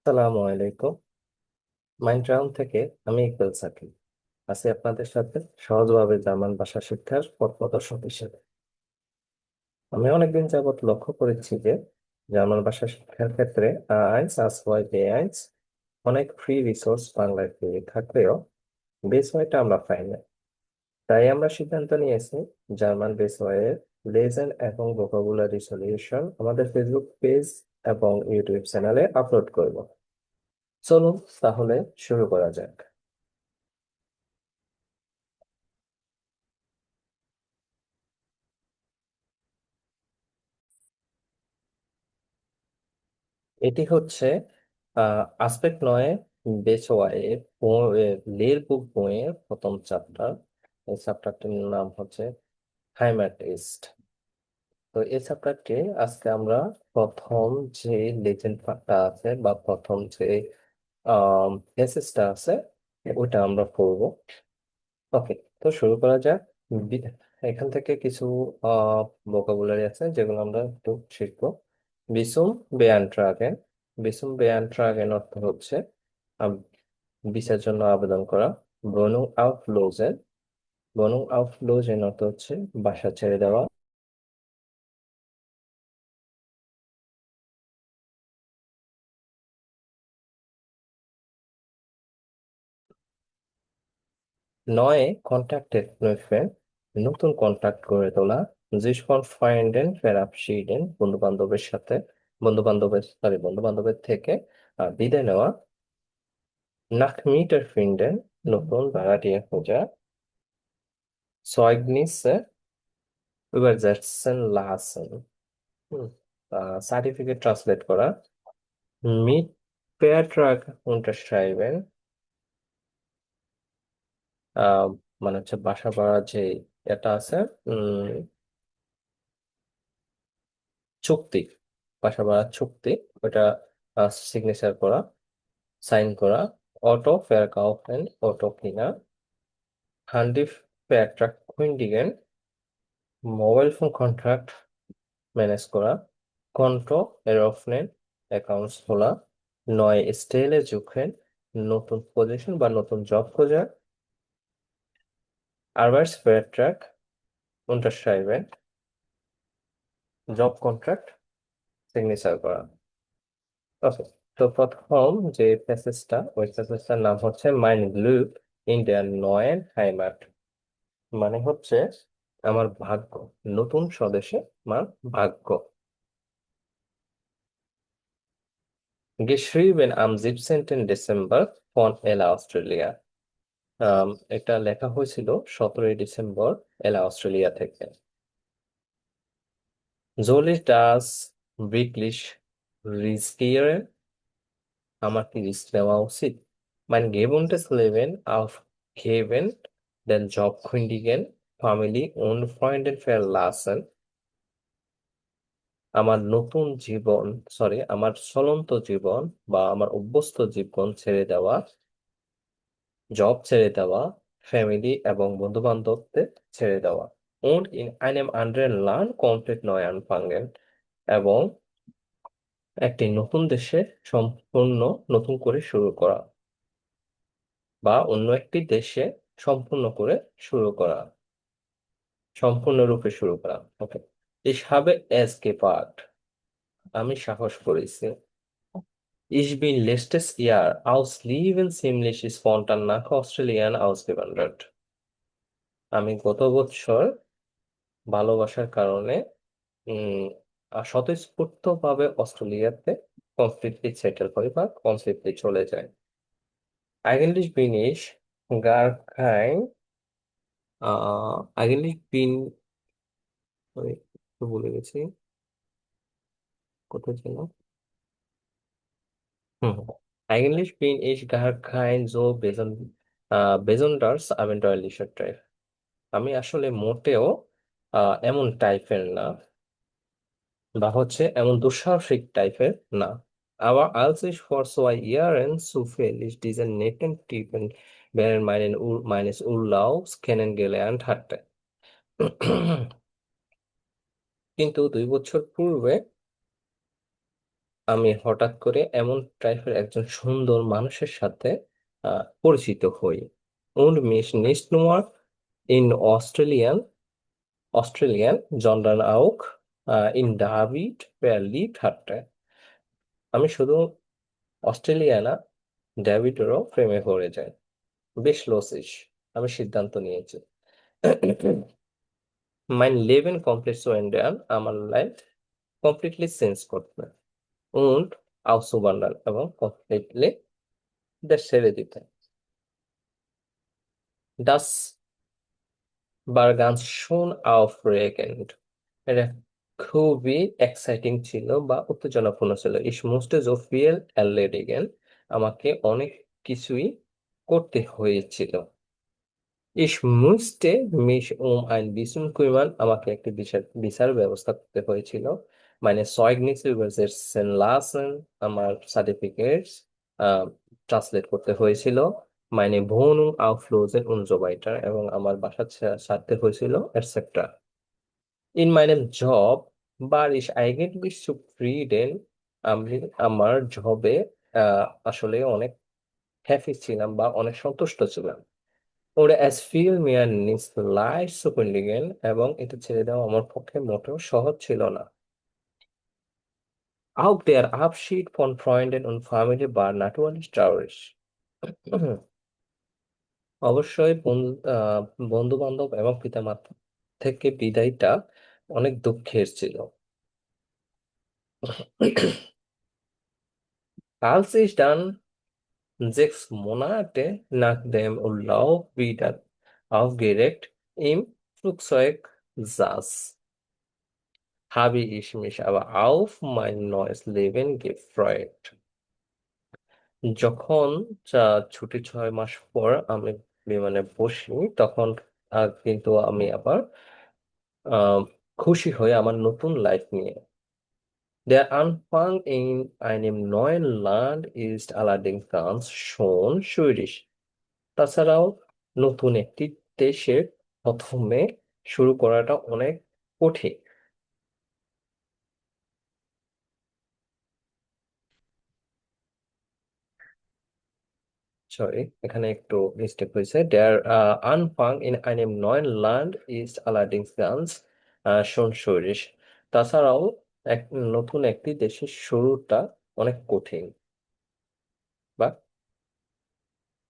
আসসালামু আলাইকুম। মাইন্ড থেকে আমি ইকবাল সাকিব আছি আপনাদের সাথে সহজভাবে জার্মান ভাষা শিক্ষার পথ প্রদর্শক হিসেবে। আমি অনেকদিন যাবত লক্ষ্য করেছি যে জার্মান ভাষা শিক্ষার ক্ষেত্রে আইনস আস ওয়াই বি আইনস অনেক ফ্রি রিসোর্স বাংলায় পেয়ে থাকলেও বেস ওয়াইটা আমরা পাই না। তাই আমরা সিদ্ধান্ত নিয়েছি জার্মান বেস ওয়াইয়ের লেসন এবং ভোকাবুলারি সলিউশন আমাদের ফেসবুক পেজ এবং ইউটিউব চ্যানেলে আপলোড করব। চলুন তাহলে শুরু করা যাক। এটি হচ্ছে আসপেক্ট নয় বেচওয়াইয়ের লের বুক বইয়ের প্রথম চ্যাপ্টার। এই চ্যাপ্টারটির নাম হচ্ছে হাইমাটিস্ট। তো এই চ্যাপ্টারটি আজকে আমরা প্রথম যে লেজেন্ডটা আছে বা প্রথম যে পেসেজটা আছে ওইটা আমরা পড়বো। ওকে, তো শুরু করা যাক। বি- এখান থেকে কিছু ভোকাবুলারি আছে যেগুলো আমরা একটু শিখবো। বিসুম বেয়ান্ট্রাগেন। বিসুম বেয়ান্ট্রাগেন অর্থ হচ্ছে আব- ভিসার জন্য আবেদন করা। ব্রনুং আউফ লোজেন। ব্রনুং আউফ লোজেন অর্থ হচ্ছে বাসা ছেড়ে দেওয়া। নয় কন্ট্যাক্টের নৈফেন, নতুন কন্ট্যাক্ট গড়ে তোলা। জিসফন ফাইন্ডেন ফেরাবশিডেন, বন্ধু বান্ধবের থেকে বিদায় নেওয়া। নাকমিটার ফিন্ডেন, নতুন ভাড়াটিয়া খোঁজা। সয়গনিসে übersetzen lassen, সার্টিফিকেট ট্রান্সলেট করা। মিট পেয়ারট্রাগ unterschreiben, আহ, মানে হচ্ছে বাসা বাড়ার যে এটা আছে, উম চুক্তি, বাসা বাড়ার চুক্তি, ওটা সিগনেচার করা, সাইন করা। অটো ফেয়ারকাউফেন, অটো কিনা। হান্ডি পেয়ারট্রাগ কুইন্ডিগেন, মোবাইল ফোন কন্ট্রাক্ট ম্যানেজ করা। কন্টো এরোফ্লেন, অ্যাকাউন্টস খোলা। নয় স্টেলে যুক্তেন, নতুন পজিশন বা নতুন জব খোঁজা। আরবাইটসvertrag unterschreiben, জব কন্ট্রাক্ট সিগনেচার করা। ওকে, তো প্রথম যে প্যাসেজটা, ওই প্যাসেজটার নাম হচ্ছে মাইন গ্লুক ইন্ডিয়ান নয়েন হাইমাট। মানে হচ্ছে আমার ভাগ্য, নতুন স্বদেশে আমার ভাগ্য। geschrieben am 17. Dezember von এলা অস্ট্রেলিয়া। এটা লেখা হয়েছিল 17ই ডিসেম্বর এলা অস্ট্রেলিয়া থেকে। soll ich das wirklich riskieren? আমার কি রিস্ক নেওয়া উচিত? mein gewohntes Leben aufgeben, den Job kündigen, Family und Freunde verlassen, আমার নতুন জীবন, আমার চলন্ত জীবন বা আমার অভ্যস্ত জীবন ছেড়ে দেওয়া, জব ছেড়ে দেওয়া, ফ্যামিলি এবং বন্ধু বান্ধবদের ছেড়ে দেওয়া। und in einem anderen Land komplett neu anfangen, এবং একটি নতুন দেশে সম্পূর্ণ নতুন করে শুরু করা, বা অন্য একটি দেশে সম্পূর্ণ করে শুরু করা, সম্পূর্ণরূপে শুরু করা। ওকে, ich habe es gewagt, আমি সাহস করেছি। Ich bin letztes Jahr aus Lieben ziemlich spontan nach Australien ausgewandert, আমি গত বছর ভালোবাসার কারণে উম স্বতঃস্ফূর্ত ভাবে অস্ট্রেলিয়াতে কমপ্লিটলি সেটেল হই বা কমপ্লিটলি চলে যায়। Eigentlich bin ich gar kein eigentlich bin, sorry, একটু ভুলে গেছি, কোথায় ছিল। হুম, Eigentlich bin ich gar kein so besonders abenteuerlicher Typ, আমি আসলে মোটেও এমন টাইপের না, বা হচ্ছে এমন দুঃসাহসিক টাইপের না। Aber als ich vor 2 Jahren zufällig diesen netten Typen während meines Urlaubs kennengelernt hatte, কিন্তু 2 বছর পূর্বে আমি হঠাৎ করে এমন টাইপের একজন সুন্দর মানুষের সাথে পরিচিত হই। Und mich nicht nur in Australien, sondern auch in David verliebt hatte. আমি শুধু অস্ট্রেলিয়া না, ডেভিডেরও প্রেমে পড়ে যায়। বেশ লসিস, আমি সিদ্ধান্ত নিয়েছি। Mein Leben komplett zu ändern, আমার লাইফ কমপ্লিটলি চেঞ্জ করতে und auszuwandern এবং কমপ্লিটলি দেশ ছেড়ে দিতে। Das war ganz schön aufregend. এটা খুবই এক্সাইটিং ছিল বা উত্তেজনাপূর্ণ ছিল। Ich musste so viel erledigen. আমাকে অনেক কিছুই করতে হয়েছিল। Ich musste mich ein Visum kümmern. আমাকে একটি ভিসার ব্যবস্থা করতে হয়েছিল। Meine Zeugnisse übersetzen lassen. আমার সার্টিফিকেটস ট্রান্সলেট করতে হয়েছিল। Meine Wohnung auflösen und so weiter. এবং আমার বাসা ছাড়তে হয়েছিল etcetera. In meinem Job war ich eigentlich zufrieden. আমি আমার জবে আসলে অনেক হ্যাপি ছিলাম বা অনেক সন্তুষ্ট ছিলাম। ওরা es fiel mir nicht leicht zu kündigen এবং এটা ছেড়ে দেওয়া আমার পক্ষে মোটেও সহজ ছিল না। Auch der Abschied von Freunden und Familie war natürlich traurig. অবশ্যই বন্ধু বান্ধব এবং পিতামাতা থেকে বিদায়টা অনেক দুঃখের ছিল। Als ich dann 6 Monate nach dem Urlaub wieder aufgeregt im Flugzeug saß, habe ich mich aber auf mein neues Leben gefreut. যখন ছুটি 6 মাস পর আমি বিমানে বসি, তখন কিন্তু আমি আবার আহ, খুশি হয়ে আমার নতুন লাইফ নিয়ে। Der Anfang in einem neuen Land ist allerdings ganz schon schwierig. তাছাড়াও নতুন একটি দেশে প্রথমে শুরু করাটা অনেক কঠিন। সরি, এখানে একটু মিস্টেক হয়েছে। Der Anfang in einem neuen Land ist allerdings ganz schon schwierig. তাছাড়াও এক নতুন একটি দেশের শুরুটা অনেক কঠিন বা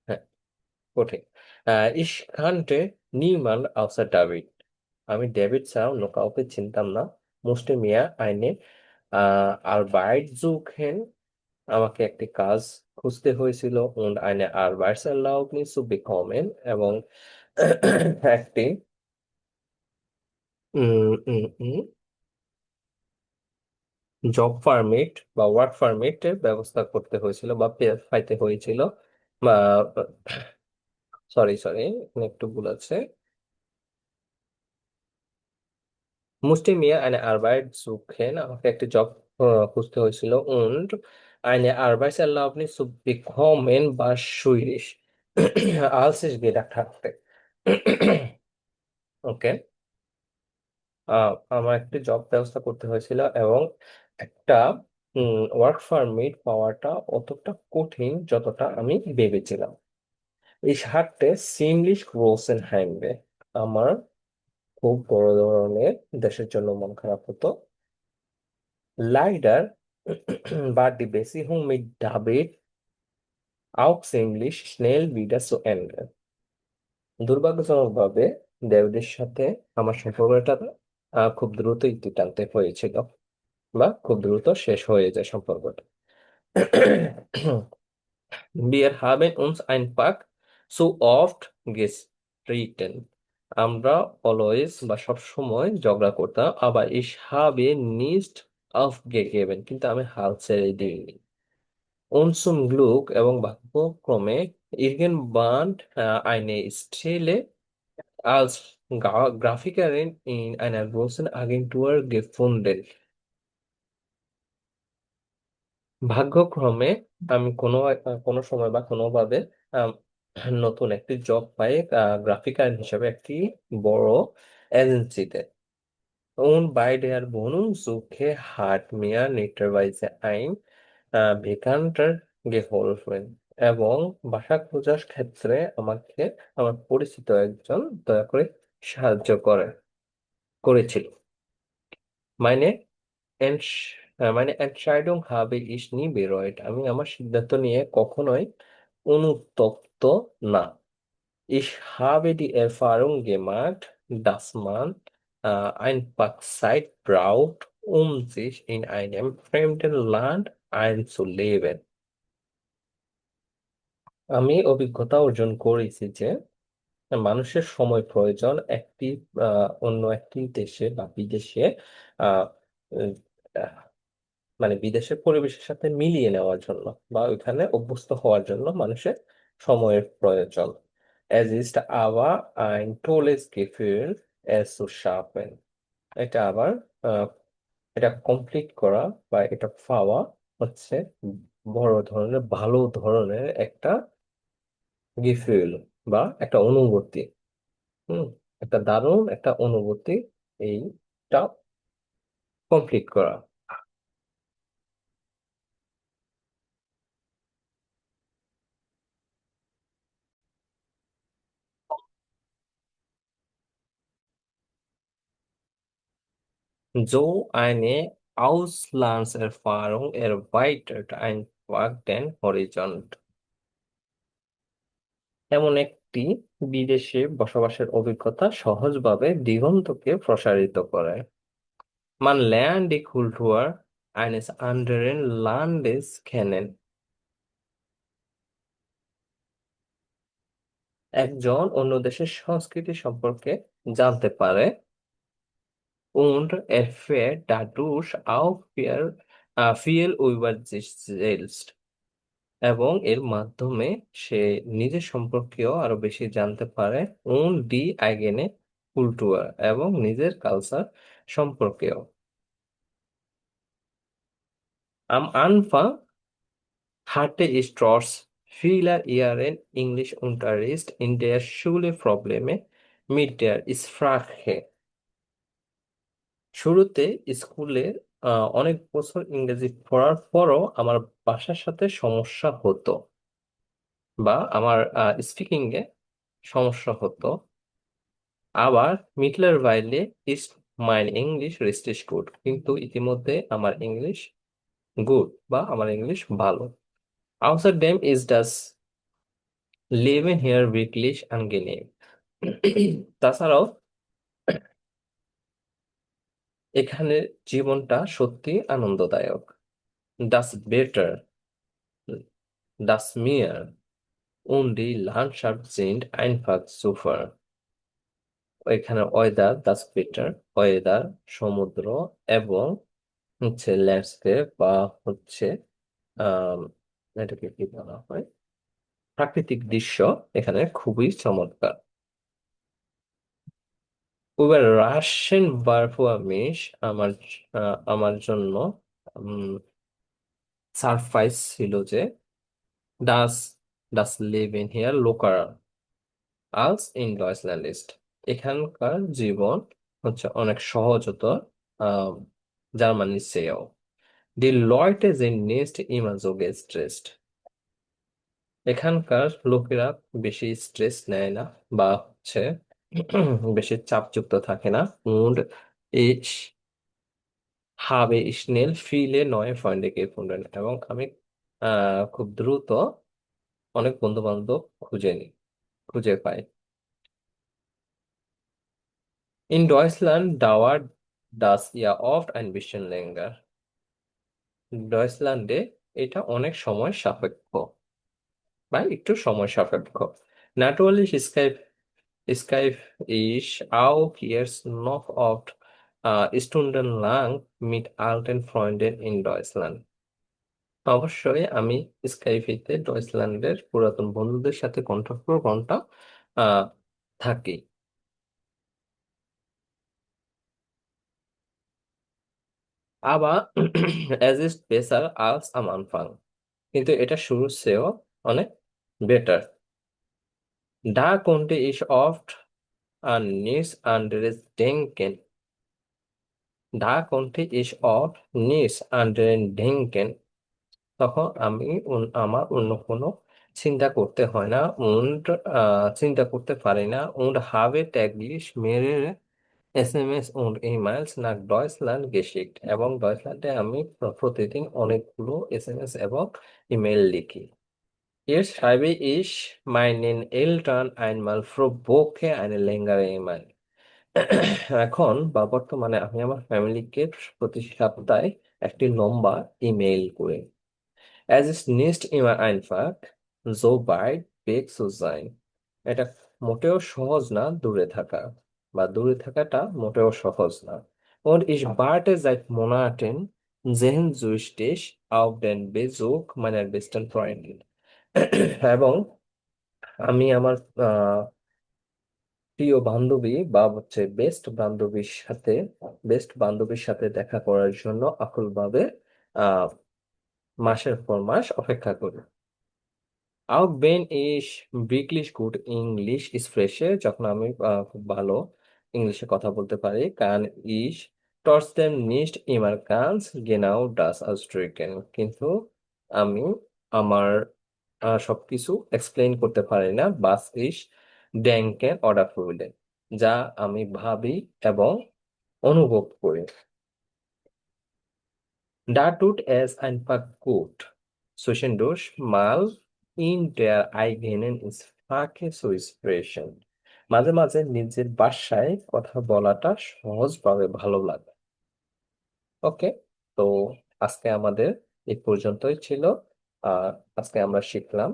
হ্যাঁ, কঠিন। Ich kannte niemand außer David. আমি ডেভিড ছাড়াও অন্য কাউকে চিনতাম না। Musste mir eine Arbeit suchen. আমাকে একটি কাজ খুঁজতে হয়েছিল und eine Arbeitserlaubnis zu bekommen এবং একটি জব পারমিট বা ওয়ার্ক পারমিটের ব্যবস্থা করতে হয়েছিল বা পাইতে হয়েছিল। বা সরি, এখানে একটু ভুল আছে। Musste mir eine Arbeit suchen, আমাকে একটি জব খুঁজতে হয়েছিল und eine Arbeitserlaubnis zu bekommen war schwierig, als ich gedacht hatte. ওকে, আমার একটি জব ব্যবস্থা করতে হয়েছিল এবং একটা ওয়ার্ক পারমিট পাওয়াটা অতটা কঠিন যতটা আমি ভেবেছিলাম। Ich hatte ziemlich großen Heimweh. আমার খুব বড় ধরনের দেশের জন্য মন খারাপ হতো। Leider war die Beziehung mit David auch ziemlich schnell wieder zu Ende. দুর্ভাগ্যজনকভাবে ডেভিডের সাথে আমার সম্পর্কটা খুব দ্রুত ইতি টানতে হয়েছিল বা খুব দ্রুত শেষ হয়ে যায় সম্পর্কটা। Wir haben uns einfach so oft gestritten. আমরা অলওয়েজ বা সব সময় ঝগড়া করতাম, আবার ich habe nicht aufgegeben, কিন্তু আমি হাল ছেড়ে দিইনি। Und zum Glück এবং ভাগ্যক্রমে irgendwann eine Stelle als Grafikerin in einer großen Agentur gefunden. ভাগ্যক্রমে আমি কোনো সময় বা কোনোভাবে আম, নতুন একটি জব পাই গ্রাফিকার হিসেবে একটি বড় এজেন্সিতে। Und bei der Wohnungssuche hat mir netterweise ein Bekannter geholfen এবং বাসা খোঁজার ক্ষেত্রে আমাকে আমার পরিচিত একজন দয়া করে সাহায্য করেছিল। Meine meine Entscheidung habe ich nie bereut. আমি আমার সিদ্ধান্ত নিয়ে কখনোই অনুতপ্ত না। Ich habe die Erfahrung gemacht, dass man einfach Zeit braucht, um sich in einem fremden Land einzuleben. আমি অভিজ্ঞতা অর্জন করেছি যে মানুষের সময় প্রয়োজন অন্য একটি দেশে বা বিদেশে আহ উম, আহ, মানে বিদেশের পরিবেশের সাথে মিলিয়ে নেওয়ার জন্য বা ওইখানে অভ্যস্ত হওয়ার জন্য মানুষের সময়ের প্রয়োজন। Es ist aber ein tolles Gefühl, es zu schaffen. এটা আবার আহ, এটা কমপ্লিট করা বা এটা পাওয়া হচ্ছে বড় ধরনের ভালো ধরনের একটা গিফট বা একটা অনুভূতি। হুম, একটা দারুণ একটা অনুভূতি এইটা কমপ্লিট করা। So eine Auslandserfahrung erweitert einfach den Horizont. এমন একটি বিদেশে বসবাসের অভিজ্ঞতা সহজভাবে দিগন্তকে প্রসারিত করে। Man lernt die Kultur eines anderen Landes kennen. একজন অন্য দেশের সংস্কৃতি সম্পর্কে জানতে পারে। Und erfährt dadurch auch viel über sich selbst. এবং এর মাধ্যমে সে নিজের সম্পর্কেও আরো বেশি জানতে পারে। Und die eigene Kultur এবং নিজের কালচার সম্পর্কেও। Am Anfang hatte ich trotz vieler Jahren Englischunterricht in der Schule Probleme mit der Sprache. শুরুতে স্কুলে অনেক বছর ইংরেজি পড়ার পরও আমার ভাষার সাথে সমস্যা হতো বা আমার স্পিকিং এ সমস্যা হতো। আবার mittlerweile ist mein Englisch richtig gut, কিন্তু ইতিমধ্যে আমার ইংলিশ গুড বা আমার ইংলিশ ভালো। Außerdem ist das Leben hier wirklich angenehm. তাছাড়াও এখানে জীবনটা সত্যি আনন্দদায়ক। Das Wetter, das Meer und die Landschaft sind einfach super. এখানে ওয়েদার, das Wetter, ওয়েদার, সমুদ্র এবং হচ্ছে ল্যান্ডস্কেপ বা হচ্ছে আহ এটাকে কি বলা হয়, প্রাকৃতিক দৃশ্য এখানে খুবই চমৎকার। রাশিয়ান পারফরমেন্স আমার জন্য সারপ্রাইজ ছিল যে ডাস ডাস লিভ ইন হিয়ার লোকাল আলস ইন ডয়েচল্যান্ড ইস্ট। এখানকার জীবন হচ্ছে অনেক সহজতর আহ জার্মানির চেয়েও। দি লয়টে যে নেস্ট ইমাজোগে স্ট্রেসড। এখানকার লোকেরা বেশি স্ট্রেস নেয় না বা হচ্ছে বেশি চাপযুক্ত থাকে না। Und ich habe schnell viele neue Freunde gefunden. এবং আমি খুব দ্রুত অনেক বন্ধু বান্ধব খুঁজে পাই। In Deutschland dauert das ja oft ein bisschen länger. ডয়েচল্যান্ডে এটা অনেক সময় সাপেক্ষ বা একটু সময় সাপেক্ষ। Natürlich Skype ich auch jetzt noch oft stundenlang mit alten Freunden in Deutschland. অবশ্যই আমি স্কাইপেতে ডয়েচল্যান্ডের পুরাতন বন্ধুদের সাথে ঘন্টার পর ঘন্টা আহ থাকি। আবার es ist besser als am Anfang, কিন্তু এটা শুরুর চেয়েও অনেক better. Da konnte ich oft an nichts anderes denken. দা কন্ট্রি ইজ অফ নিস আন্ডার ডেঙ্কেন, তখন আমি আমার অন্য কোনো চিন্তা করতে হয় না, চিন্তা করতে পারি না। und habe täglich mehrere SMS und emails nach Deutschland geschickt, এবং ডয়চল্যান্ডে আমি প্রতিদিন অনেকগুলো এসএমএস এবং ইমেল লিখি। Jetzt schreibe ich meinen Eltern einmal pro Woche eine längere E-Mail. এখন বা বর্তমানে আমি আমার ফ্যামিলিকে প্রতি সপ্তাহে একটি লম্বা ইমেইল করি। Es ist nicht immer einfach, so weit weg zu sein. এটা মোটেও সহজ না দূরে থাকা, বা দূরে থাকাটা মোটেও সহজ না। Und ich warte seit Monaten sehnsüchtig auf den Besuch meiner besten Freundin. এবং আমি আমার প্রিয় বান্ধবী বা বেস্ট বান্ধবীর সাথে দেখা করার জন্য আকুলভাবে আহ মাসের পর মাস অপেক্ষা করি। Auch wenn ich wirklich gut Englisch spreche, যখন আমি খুব ভালো ইংলিশে কথা বলতে পারি, kann ich trotzdem nicht immer ganz genau das ausdrücken, কিন্তু আমি আমার সবকিছু এক্সপ্লেইন করতে পারি না, was ich denke oder fühle, যা আমি ভাবি এবং অনুভব করি। Da tut es einfach gut, zwischendurch mal in der eigenen Sprache zu sprechen. মাঝে মাঝে নিজের ভাষায় কথা বলাটা সহজভাবে ভালো লাগে। ওকে, তো আজকে আমাদের এই পর্যন্তই ছিল। আর আজকে আমরা শিখলাম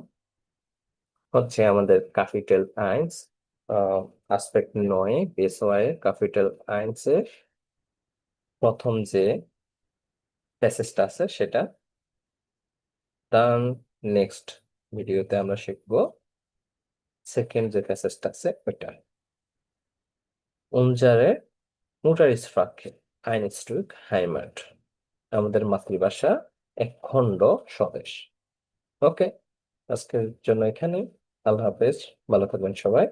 হচ্ছে আমাদের ক্যাপিটাল আইনস, আসপেক্ট নয় বেসওয়ার ক্যাপিটাল আইনস এর প্রথম যে প্যাসেজটা আছে সেটা। দেন নেক্সট ভিডিওতে আমরা শিখবো সেকেন্ড যে প্যাসেজটা আছে ওইটা। উনজারে মুটারিসফ্রাকে আইনস্টুক হাইমাট, আমাদের মাতৃভাষা এক খণ্ড স্বদেশ। ওকে, আজকের জন্য এখানে। আল্লাহ হাফেজ, ভালো থাকবেন সবাই।